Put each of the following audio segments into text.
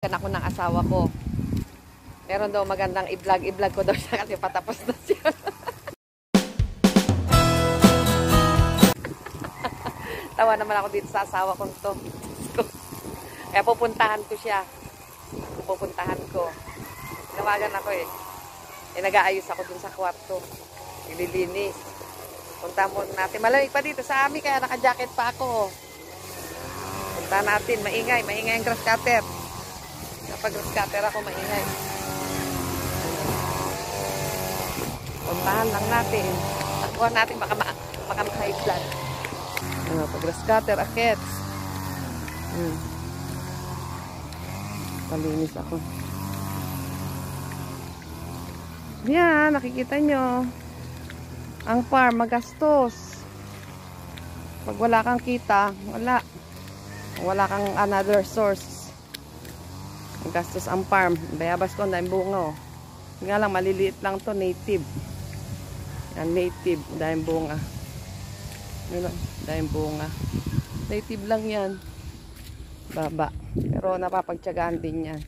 Ako ng asawa ko. Meron daw magandang i-vlog ko daw siya kasi patapos na siya. Tawa naman ako dito sa asawa kong to. Kaya pupuntahan ko siya. Pupuntahan ko. Nawagan ako eh. Nag-aayos ako dun sa kwarto. Ililinis. Punta muna natin. Malamig pa dito sa amin kaya naka-jacket pa ako. Punta natin. Maingay. Maingay ang grass cutter. Kapag grass cutter ako, maingay. Puntahan lang natin. Takbuhan natin, baka maka-high blood. Pag grass cutter, akits. Palinis ako. Yan, nakikita nyo. Ang farm, magastos. Pag wala kang kita, wala. Wala kang another source. Gastos ang farm. Bayabas ko, dahil bunga. Nga lang, maliliit lang to, native. Yan, native. Dahil bunga. Dahil bunga. Native lang yan. Baba. Pero napapagtyagaan din yan.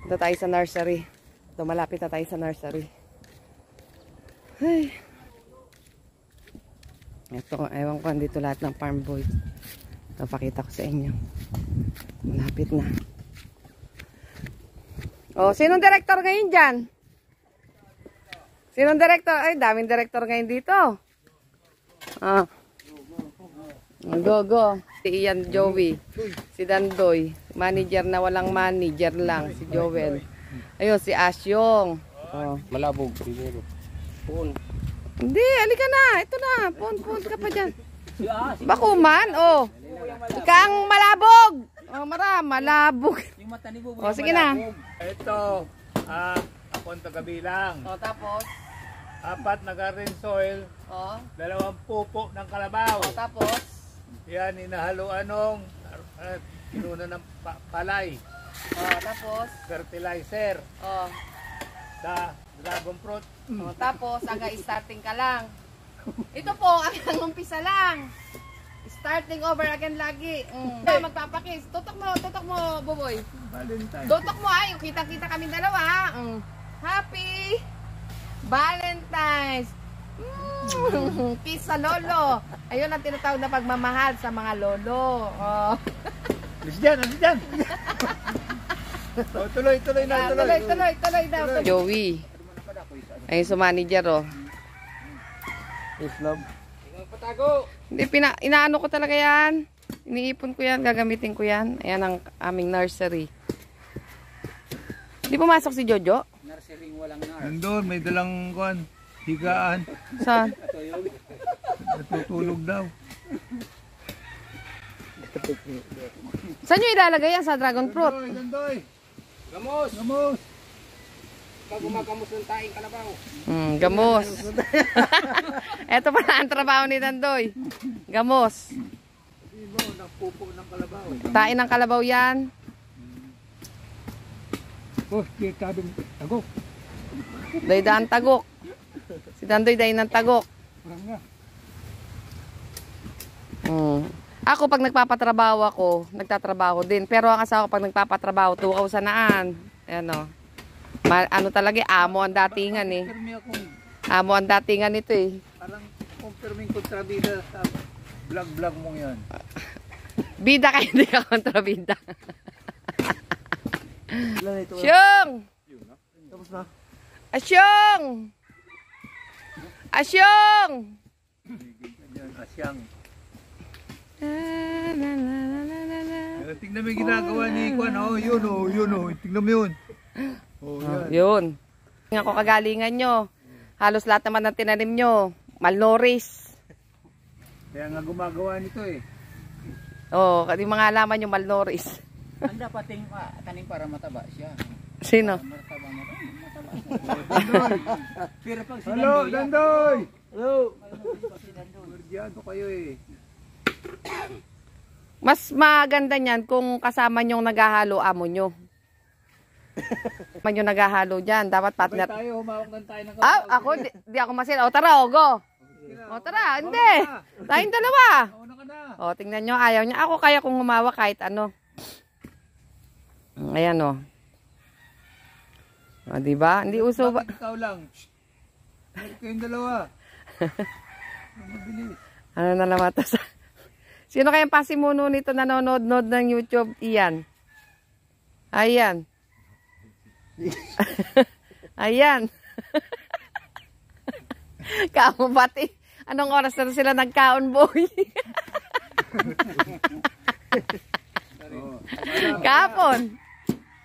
Ito tayo sa nursery. Ito, malapit na tayo sa nursery. Ay. Ito, ewan ko, dito lahat ng farm boys. Ito, pakita ko sa inyo. Malapit na. Oh, sinong director ngayon dyan? Sinong director? Ay, daming director ngayon dito. Ah. Go. Si Ian Joey. Si Dandoy. Manager na walang manager lang. Si Joel. Ayun, si Asyong. Oh. Malabog. Puon. Hindi, alika na. Ito na. Puon ka pa dyan. Bakuman, oh. Ikang malabog. Oh, malabog. Yung mata ni Buboy. Oh, sige na. Ito, ako ang tagabilang. Oh, tapos? 4 na garden soil, Oh. 2 pupo ng kalabaw. Oh, tapos? Yan, inahaluan ng kinuna ng palay. Oh, tapos? Fertilizer Oh. sa dragon fruit. Oh, tapos, starting ka lang. Ito po, ang umpisa lang. Starting over again lagi. Magpapakis. Tutok mo, Buboy. Valentine. Tutok mo, ay. Kita-kita kami dalawa. Happy Valentine's. Kiss sa lolo. Ayun ang tinatawag na pagmamahal sa mga lolo. Oh. Alis dyan. Oh, tuloy na. Joey. Ayun sa manager, oh. Yes, love. Hindi, inaano ko talaga yan. Iniipon ko yan, gagamitin ko yan. Ayan ang aming nursery. Hindi pumasok si Jojo? Nursery walang nurse. Nandun, may dalang higaan. Saan? Natutulog daw. Saan nyo ilalagay yan? Sa dragon fruit? Dandoy. Gamos! Pag gumagamos ng taing kalabaw. Gamos. Ito pala ang trabaho ni Dandoy. Gamos. Nagpupo ng kalabaw. Tain ng kalabaw yan. Oh, tabing tagok. Daydaan tagok. Si Dandoy dahin ng tagok. Ako pag nagpapatrabaho ako, nagtatrabaho din. Pero ang asawa ko pag nagpapatrabaho, tukaw sa naan. Ayan o. Ano talaga, amo ang datingan eh. Amo ang datingan ito eh. Parang confirming kontrabida sa vlog mo yan. Bida ka, hindi ka kontrabida. Asyong! Tapos na. Asyong! Asyong! Asyang. Tingnan mo yung ginagawa ni Kwan. Oh, yun. Tingnan mo yun. Oh, yan. Yun. Tingnan ko kagalingan nyo. Halos lahat naman ng tinanim nyo. Malnourished. Kaya nga gumagawa nito eh. Oo, yung mga halaman nyo malnourished. Ang dapat tanim para mataba siya. Sino? Mataba. Pero pag si Hello, Dandoy! Hello! Merdiado kayo eh. Mas maganda niyan kung kasama nyong naghahalo amo nyo. Man yung naghahalo dyan. Dapat partner. Tayo, humawak lang tayo ng Ako, di ako masin. O, tara, o, go. O, tara, hindi. Tayong dalawa. Una ka na. O, tingnan nyo, ayaw niya. Ako kaya kung humawa kahit ano. Ayan o. O, diba? Hindi uso ba? Bakit ikaw lang? Meron kayong dalawa. Mabilis. Ano na naman to sa... Sino kayang pasimuno nito nanonood-nood ng YouTube? Iyan. Ayan. Ayan. Kaumabati. Anong oras na sila nagkaon, boy? Kapon.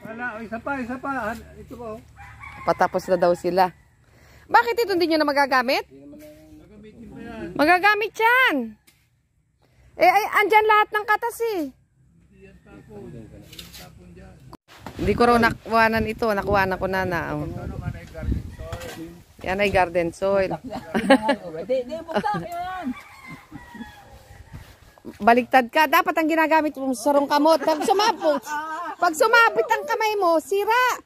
Wala, o, isa pa. Ito po. Patapos na daw sila. Bakit ito hindi nyo na magagamit? Gagamitin pa yan. Magagamit yan. Ay, andyan lahat ng katas eh. Hindi ko raw nakuhanan ito. Nakuhanan ko na na. Oh. Ito naman ay garden soil. Yan ay garden soil. Di, bukta yan. Baligtad ka. Dapat ang ginagamit mo sarong kamot. Pag sumabit ang kamay mo, sira.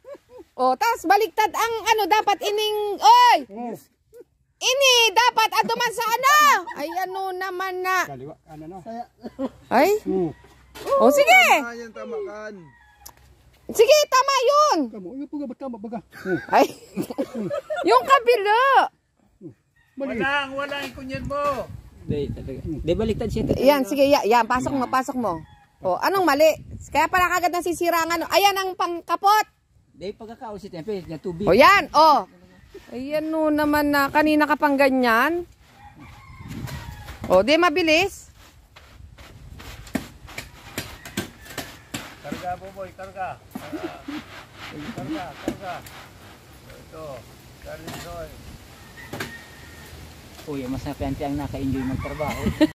O, tas baligtad ang ano, dapat ining, oy! Ini, dapat aduman sa ano? Ay, ano naman na. Kaliwa, ano no? Ay? O, sige. Tama yan, tama kan. Sige, tama yun. Kamu, yung tama baga. Ay, yung kabila. Wala ang kunyan mo. Di, talaga. Di, baliktad siya. Yan, sige, yan, pasok mo. O, anong mali? Kaya pala kagad nasisira ang ano. Ayan ang pangkapot. Di, pagkakausit yan, pero yung tubig. O, yan, o. Ayan no naman na, kanina ka pang ganyan. O, di mabilis. Karga, boboy, karga. Karga. Ito, garden soil. Uy, mas napente ang naka-enjoy magtrabaho.